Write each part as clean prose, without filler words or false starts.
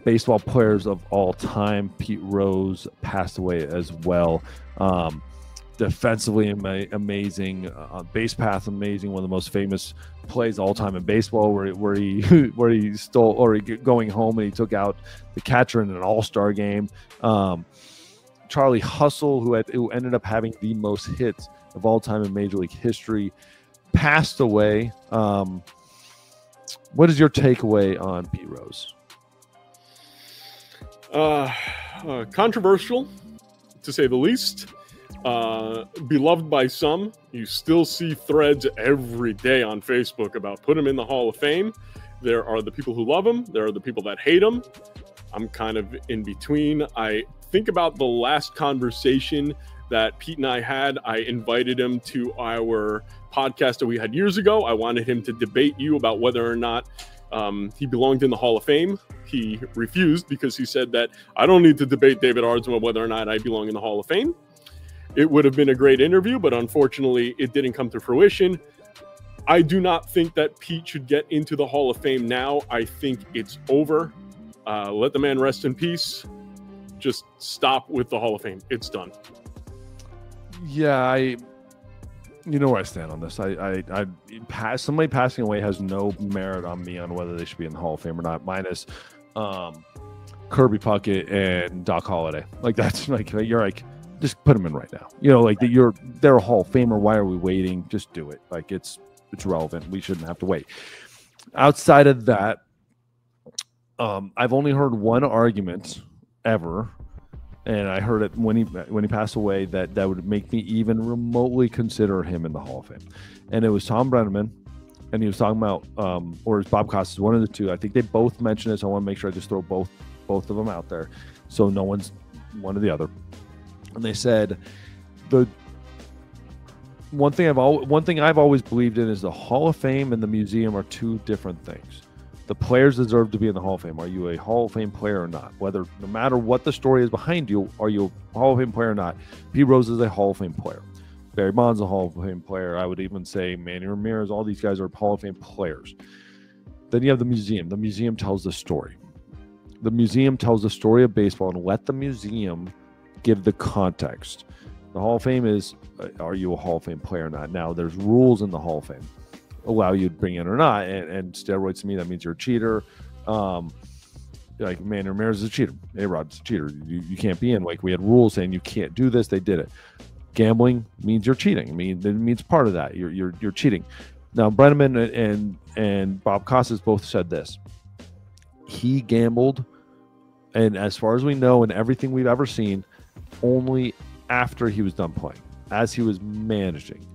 baseball players of all time. Pete Rose passed away as well. Defensively amazing, base path amazing. One of the most famous plays all time in baseball, where he where he stole, or going home and he took out the catcher in an all-star game. Charlie Hustle, who ended up having the most hits of all time in Major League history, passed away. What is your takeaway on Pete Rose? Controversial, to say the least. Beloved by some. You still see threads every day on Facebook about put him in the Hall of Fame. There are the people who love him. There are the people that hate him. I'm kind of in between. I think about the last conversation that Pete and I had. I invited him to our podcast that we had years ago. I wanted him to debate you about whether or not he belonged in the Hall of Fame. He refused because he said that I don't need to debate David Aardsma whether or not I belong in the Hall of Fame. It would have been a great interview, but unfortunately it didn't come to fruition. I do not think that Pete should get into the Hall of Fame now. I think it's over. Let the man rest in peace. Just stop with the Hall of Fame. It's done. Yeah, you know where I stand on this. Somebody passing away has no merit on me on whether they should be in the Hall of Fame or not, minus Kirby Puckett and Doc Holliday. Like, that's like, you're like, just put them in right now. You know, like they're a Hall of Famer. Why are we waiting? Just do it. Like, it's relevant. We shouldn't have to wait. Outside of that, I've only heard one argument ever, and I heard it when he passed away, that would make me even remotely consider him in the Hall of Fame. And it was Tom Brenneman, and he was talking about, or it's Bob Costas, one of the two. I think they both mentioned it, so I want to make sure I just throw both of them out there, so no one's one or the other. And they said the one thing I've always believed in is the Hall of Fame and the museum are two different things. The players deserve to be in the Hall of Fame. Are you a Hall of Fame player or not? No matter what the story is behind you, are you a Hall of Fame player or not? Pete Rose is a Hall of Fame player. Barry Bonds is a Hall of Fame player. I would even say Manny Ramirez. All these guys are Hall of Fame players. Then you have the museum. The museum tells the story. The museum tells the story of baseball, and let the museum give the context. The Hall of Fame is, are you a Hall of Fame player or not? Now, there's rules in the Hall of Fame allow you to bring in or not, and steroids, to me, that means you're a cheater. Like, Manny Ramirez is a cheater. A-Rod's a cheater. You can't be in. Like, we had rules saying you can't do this. They did it. Gambling means you're cheating. I mean, it means part of that. You're cheating. Now, Brenneman and Bob Costas both said this. He gambled, and as far as we know, and everything we've ever seen, only after he was done playing, as he was managing.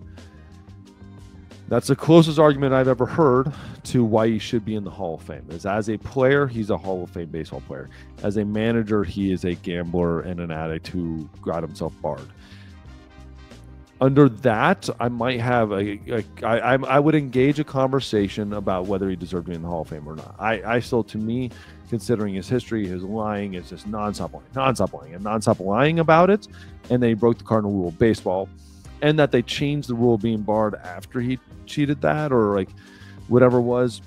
That's the closest argument I've ever heard to why he should be in the Hall of Fame. Is as a player, he's a Hall of Fame baseball player. As a manager, he is a gambler and an addict who got himself barred. Under that, I might have I would engage a conversation about whether he deserved to be in the Hall of Fame or not. I still, to me, considering his history, his lying, is just nonstop lying about it. And they broke the cardinal rule of baseball, and that they changed the rule of being barred after he cheated that, or like whatever it was.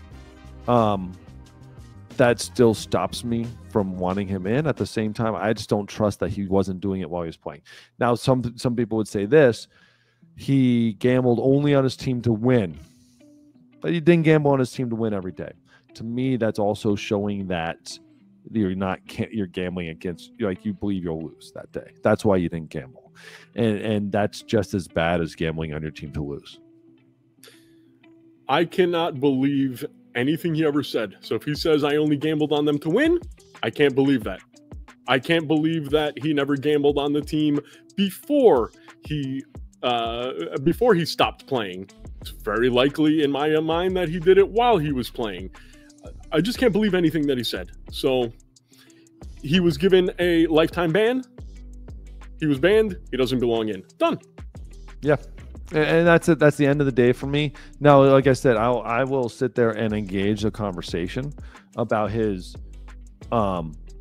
That still stops me from wanting him in. At the same time, I just don't trust that he wasn't doing it while he was playing. Now, some people would say this: he gambled only on his team to win, but he didn't gamble on his team to win every day. To me, that's also showing that you're gambling against, like, you believe you'll lose that day. That's why you didn't gamble, and that's just as bad as gambling on your team to lose. I cannot believe anything he ever said. So if he says I only gambled on them to win, I can't believe that. I can't believe that he never gambled on the team before he stopped playing. It's very likely in my mind that he did it while he was playing. I just can't believe anything that he said. So he was given a lifetime ban. He was banned. He doesn't belong in. Done. Yeah. And that's it. That's the end of the day for me. Now, like I said, I will sit there and engage a conversation about his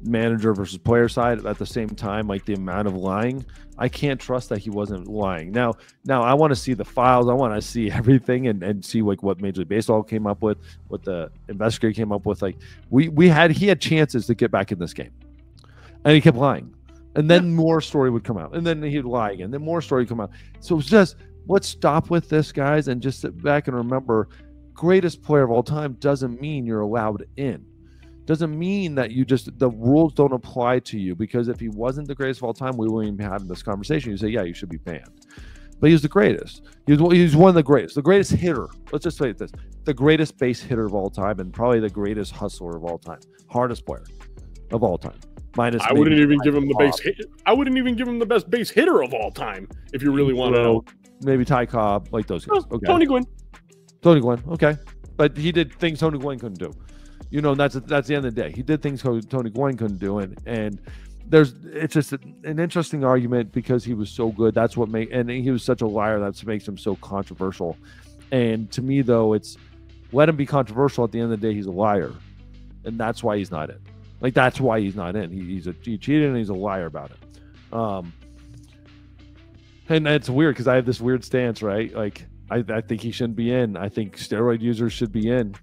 manager versus player side at the same time, like the amount of lying, I can't trust that he wasn't lying. Now I want to see the files. I want to see everything and see like what Major League Baseball came up with, what the investigator came up with. Like he had chances to get back in this game, and he kept lying. And then more story would come out, and then he'd lie again. Then more story would come out. So it's just, let's stop with this, guys, and just sit back and remember, greatest player of all time doesn't mean you're allowed in. Doesn't mean that the rules don't apply to you, because if he wasn't the greatest of all time, we wouldn't even be having this conversation. You say, yeah, you should be banned. But he was the greatest. He was one of the greatest hitter. Let's just say it this: the greatest base hitter of all time, and probably the greatest hustler of all time, hardest player of all time. Minus, I wouldn't even give him the base hit. I wouldn't even give him the best base hitter of all time, if you really want to know. Maybe Ty Cobb, like those guys. Okay. Tony Gwynn. Okay, but he did things Tony Gwynn couldn't do. That's the end of the day. He did things Tony Gwynn couldn't do, and it's just an interesting argument because he was so good. That's what and he was such a liar. That makes him so controversial. And to me, though, it's let him be controversial. At the end of the day, he's a liar, and that's why he's not in. Like, that's why he's not in. He cheated and he's a liar about it. And it's weird because I have this weird stance, right? Like, I think he shouldn't be in. I think steroid users should be in.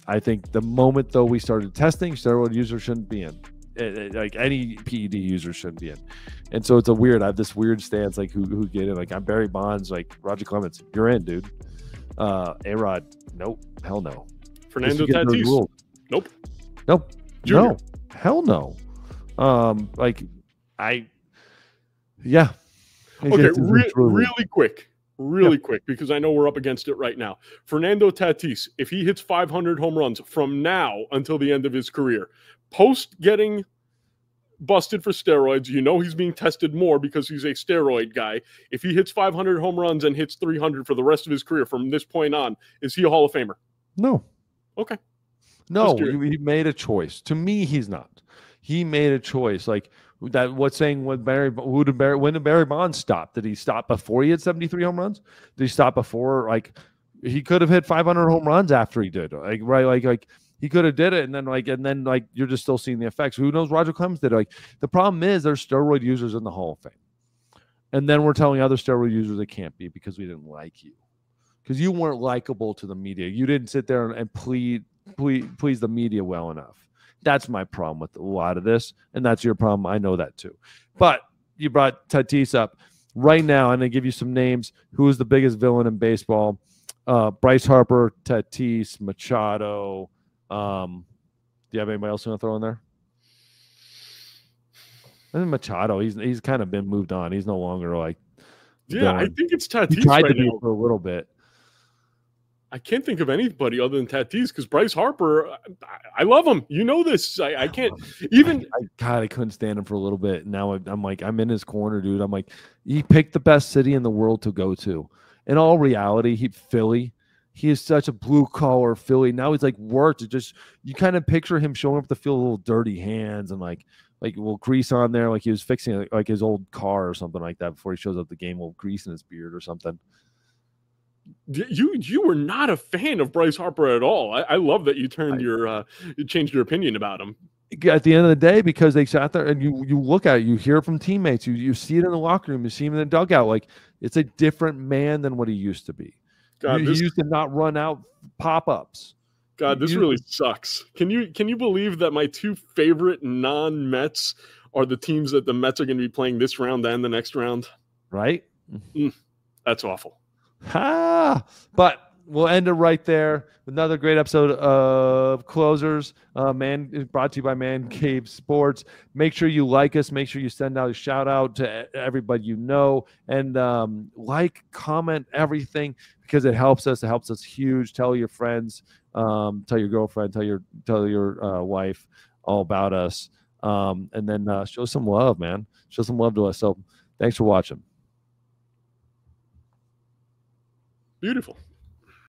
I think the moment, though, we started testing, steroid users shouldn't be in. Like, any PED user shouldn't be in. And so I have this weird stance, like, who get in. Like, I'm Barry Bonds, like, Roger Clemens, you're in, dude. A-Rod, nope, hell no. Fernando Tatis, nope. Junior. No, hell no. Yeah. Okay, really quick, because I know we're up against it right now. Fernando Tatis, if he hits 500 home runs from now until the end of his career, post getting busted for steroids, he's being tested more because he's a steroid guy. If he hits 500 home runs and hits 300 for the rest of his career from this point on, is he a Hall of Famer? No. Okay. No, he made a choice. To me, he's not. He made a choice. Like that. What's saying when did Barry Bonds stop? Did he stop before he had 73 home runs? Did he stop before? Like, he could have hit 500 home runs after he did. Like, right? Like he could have did it, and then you're just still seeing the effects. Who knows? Roger Clemens did it. Like, the problem is there's steroid users in the Hall of Fame, and then we're telling other steroid users they can't be because we didn't like you, because you weren't likable to the media. You didn't sit there and please the media well enough. That's my problem with a lot of this, and that's your problem. I know that too. But you brought Tatis up right now. I'm going to give you some names. Who is the biggest villain in baseball? Bryce Harper, Tatis, Machado. Do you have anybody else you want to throw in there? I think Machado. He's kind of been moved on. He's no longer like. Yeah, villain. I think it's Tatis. He tried to be for a little bit. I can't think of anybody other than Tatis, because Bryce Harper, I love him. You know this. I can't even. I couldn't stand him for a little bit. Now I'm like, I'm in his corner, dude. I'm like, he picked the best city in the world to go to. In all reality, Philly. He is such a blue collar Philly. Now he's like worked. You kind of picture him showing up the field with little dirty hands and like little grease on there, like he was fixing like his old car or something like that before he shows up the game, with grease in his beard or something. You were not a fan of Bryce Harper at all. I love that you you changed your opinion about him. At the end of the day, because they sat there and you look at it, you hear it from teammates, you see it in the locker room, you see him in the dugout. Like, it's a different man than what he used to be. God, he used to not run out pop-ups. God, this really sucks. Can you believe that my two favorite non-Mets are the teams that the Mets are going to be playing this round and the next round? Right? That's awful. But we'll end it right there. Another great episode of Closers. Brought to you by Man Cave Sports. Make sure you like us. Make sure you send out a shout out to everybody you know, and comment everything, because it helps us. It helps us huge. Tell your friends. Tell your girlfriend. Tell your wife all about us. And then show some love, man. Show some love to us. So thanks for watching. Beautiful.